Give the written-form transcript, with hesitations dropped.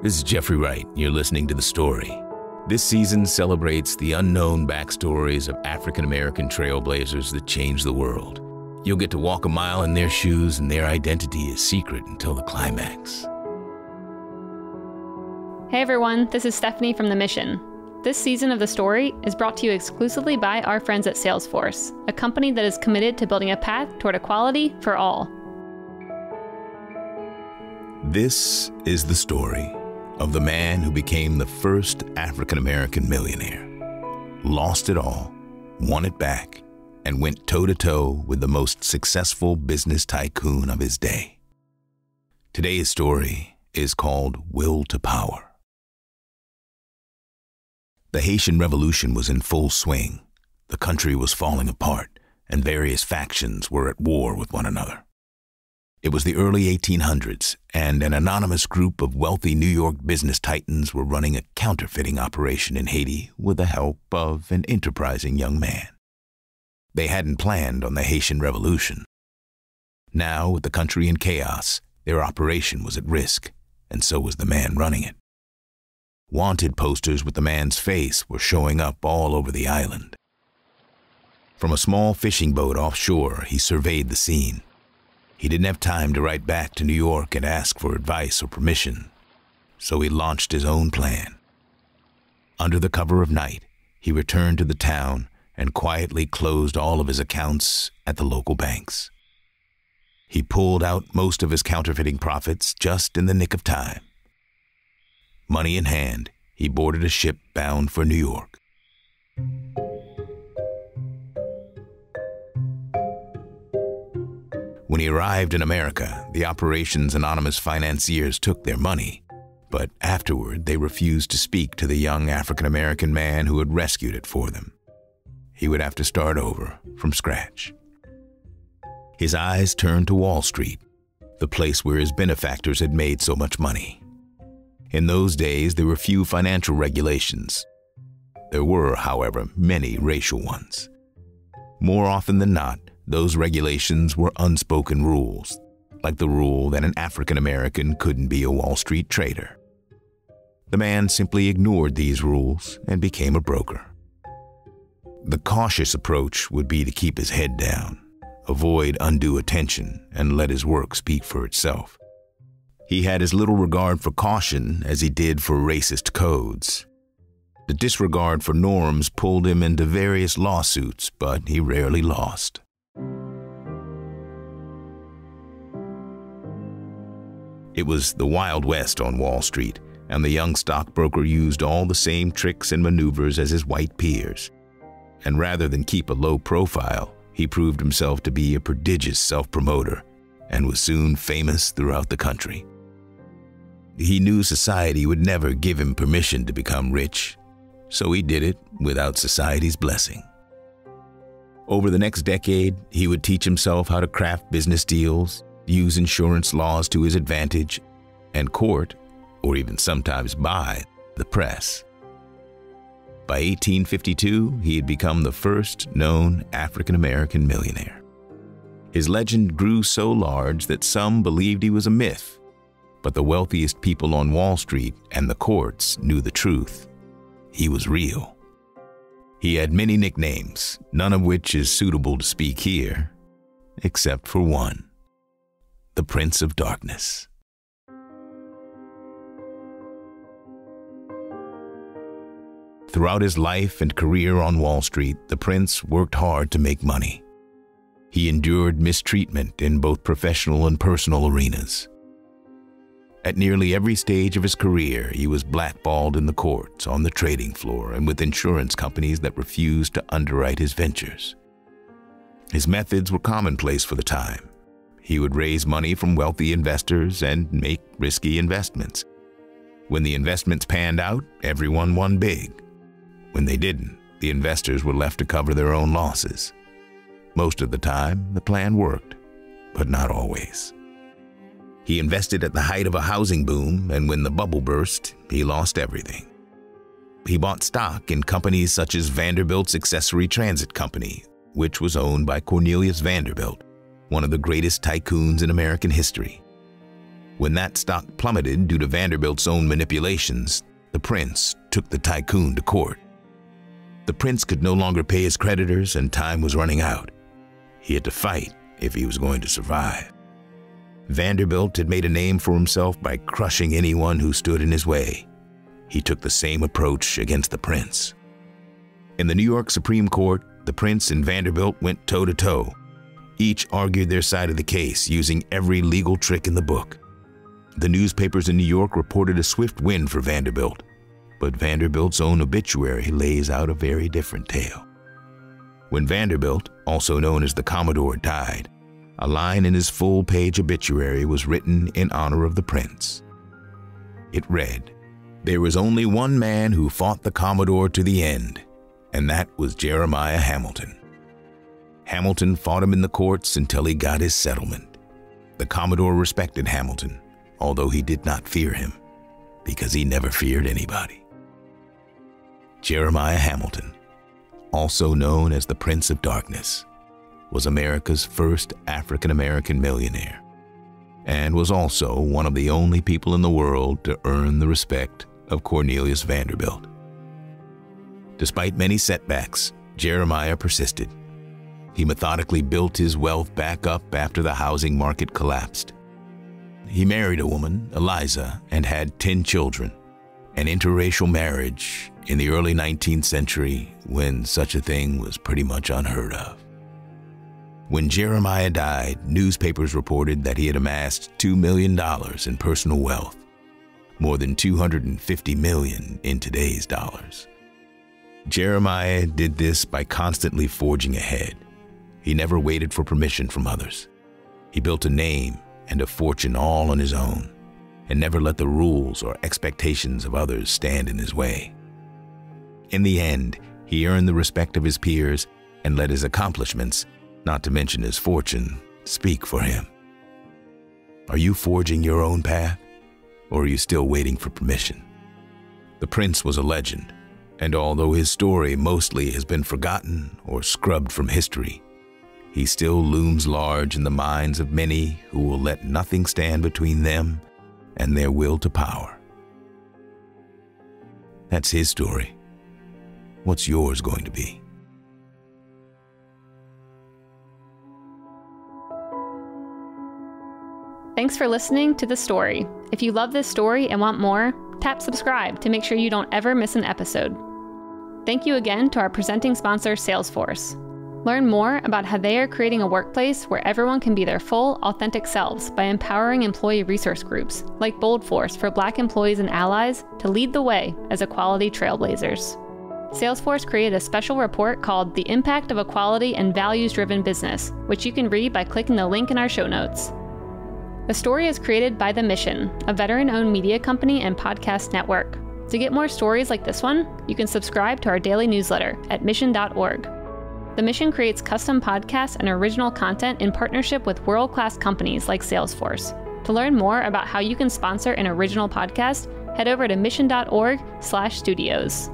This is Jeffrey Wright. You're listening to The Story. This season celebrates the unknown backstories of African-American trailblazers that changed the world. You'll get to walk a mile in their shoes, and their identity is secret until the climax. Hey everyone, this is Stephanie from The Mission. This season of The Story is brought to you exclusively by our friends at Salesforce, a company that is committed to building a path toward equality for all. This is the story of the man who became the first African-American millionaire, lost it all, won it back, and went toe-to-toe with the most successful business tycoon of his day. Today's story is called Will to Power. The Haitian Revolution was in full swing. The country was falling apart, and various factions were at war with one another. It was the early 1800s, and an anonymous group of wealthy New York business titans were running a counterfeiting operation in Haiti with the help of an enterprising young man. They hadn't planned on the Haitian Revolution. Now, with the country in chaos, their operation was at risk, and so was the man running it. Wanted posters with the man's face were showing up all over the island. From a small fishing boat offshore, he surveyed the scene. He didn't have time to write back to New York and ask for advice or permission, so he launched his own plan. Under the cover of night, he returned to the town and quietly closed all of his accounts at the local banks. He pulled out most of his counterfeiting profits just in the nick of time. Money in hand, he boarded a ship bound for New York. When he arrived in America, the operation's anonymous financiers took their money, but afterward they refused to speak to the young African-American man who had rescued it for them. He would have to start over from scratch. His eyes turned to Wall Street, the place where his benefactors had made so much money. In those days, there were few financial regulations. There were, however, many racial ones. More often than not, those regulations were unspoken rules, like the rule that an African-American couldn't be a Wall Street trader. The man simply ignored these rules and became a broker. The cautious approach would be to keep his head down, avoid undue attention, and let his work speak for itself. He had as little regard for caution as he did for racist codes. The disregard for norms pulled him into various lawsuits, but he rarely lost. It was the Wild West on Wall Street, and the young stockbroker used all the same tricks and maneuvers as his white peers. And rather than keep a low profile, he proved himself to be a prodigious self-promoter and was soon famous throughout the country. He knew society would never give him permission to become rich, so he did it without society's blessing. Over the next decade, he would teach himself how to craft business deals, use insurance laws to his advantage, and court, or even sometimes buy, the press. By 1852, he had become the first known African-American millionaire. His legend grew so large that some believed he was a myth, but the wealthiest people on Wall Street and the courts knew the truth. He was real. He had many nicknames, none of which is suitable to speak here, except for one: the Prince of Darkness. Throughout his life and career on Wall Street, the Prince worked hard to make money. He endured mistreatment in both professional and personal arenas. At nearly every stage of his career, he was blackballed in the courts, on the trading floor, and with insurance companies that refused to underwrite his ventures. His methods were commonplace for the time. He would raise money from wealthy investors and make risky investments. When the investments panned out, everyone won big. When they didn't, the investors were left to cover their own losses. Most of the time, the plan worked, but not always. He invested at the height of a housing boom, and when the bubble burst, he lost everything. He bought stock in companies such as Vanderbilt's Accessory Transit Company, which was owned by Cornelius Vanderbilt, one of the greatest tycoons in American history. When that stock plummeted due to Vanderbilt's own manipulations, the prince took the tycoon to court. The prince could no longer pay his creditors and time was running out. He had to fight if he was going to survive. Vanderbilt had made a name for himself by crushing anyone who stood in his way. He took the same approach against the prince. In the New York Supreme Court, the prince and Vanderbilt went toe-to-toe. Each argued their side of the case using every legal trick in the book. The newspapers in New York reported a swift win for Vanderbilt, but Vanderbilt's own obituary lays out a very different tale. When Vanderbilt, also known as the Commodore, died, a line in his full-page obituary was written in honor of the prince. It read, "There was only one man who fought the Commodore to the end, and that was Jeremiah Hamilton. Hamilton fought him in the courts until he got his settlement. The Commodore respected Hamilton, although he did not fear him, because he never feared anybody." Jeremiah Hamilton, also known as the Prince of Darkness, was America's first African-American millionaire, and was also one of the only people in the world to earn the respect of Cornelius Vanderbilt. Despite many setbacks, Jeremiah persisted. He methodically built his wealth back up after the housing market collapsed. He married a woman, Eliza, and had 10 children, an interracial marriage in the early 19th century when such a thing was pretty much unheard of. When Jeremiah died, newspapers reported that he had amassed $2 million in personal wealth, more than $250 million in today's dollars. Jeremiah did this by constantly forging ahead. He never waited for permission from others. He built a name and a fortune all on his own, and never let the rules or expectations of others stand in his way. In the end, he earned the respect of his peers and let his accomplishments, not to mention his fortune, speak for him. Are you forging your own path, or are you still waiting for permission? The prince was a legend, and although his story mostly has been forgotten or scrubbed from history, he still looms large in the minds of many who will let nothing stand between them and their will to power. That's his story. What's yours going to be? Thanks for listening to The Story. If you love this story and want more, tap subscribe to make sure you don't ever miss an episode. Thank you again to our presenting sponsor, Salesforce. Learn more about how they are creating a workplace where everyone can be their full, authentic selves by empowering employee resource groups like BOLDforce for Black employees and allies to lead the way as equality trailblazers. Salesforce created a special report called The Impact of Equality and Values-Driven Business, which you can read by clicking the link in our show notes. The story is created by The Mission, a veteran-owned media company and podcast network. To get more stories like this one, you can subscribe to our daily newsletter at mission.org. The Mission creates custom podcasts and original content in partnership with world-class companies like Salesforce. To learn more about how you can sponsor an original podcast, head over to mission.org/studios.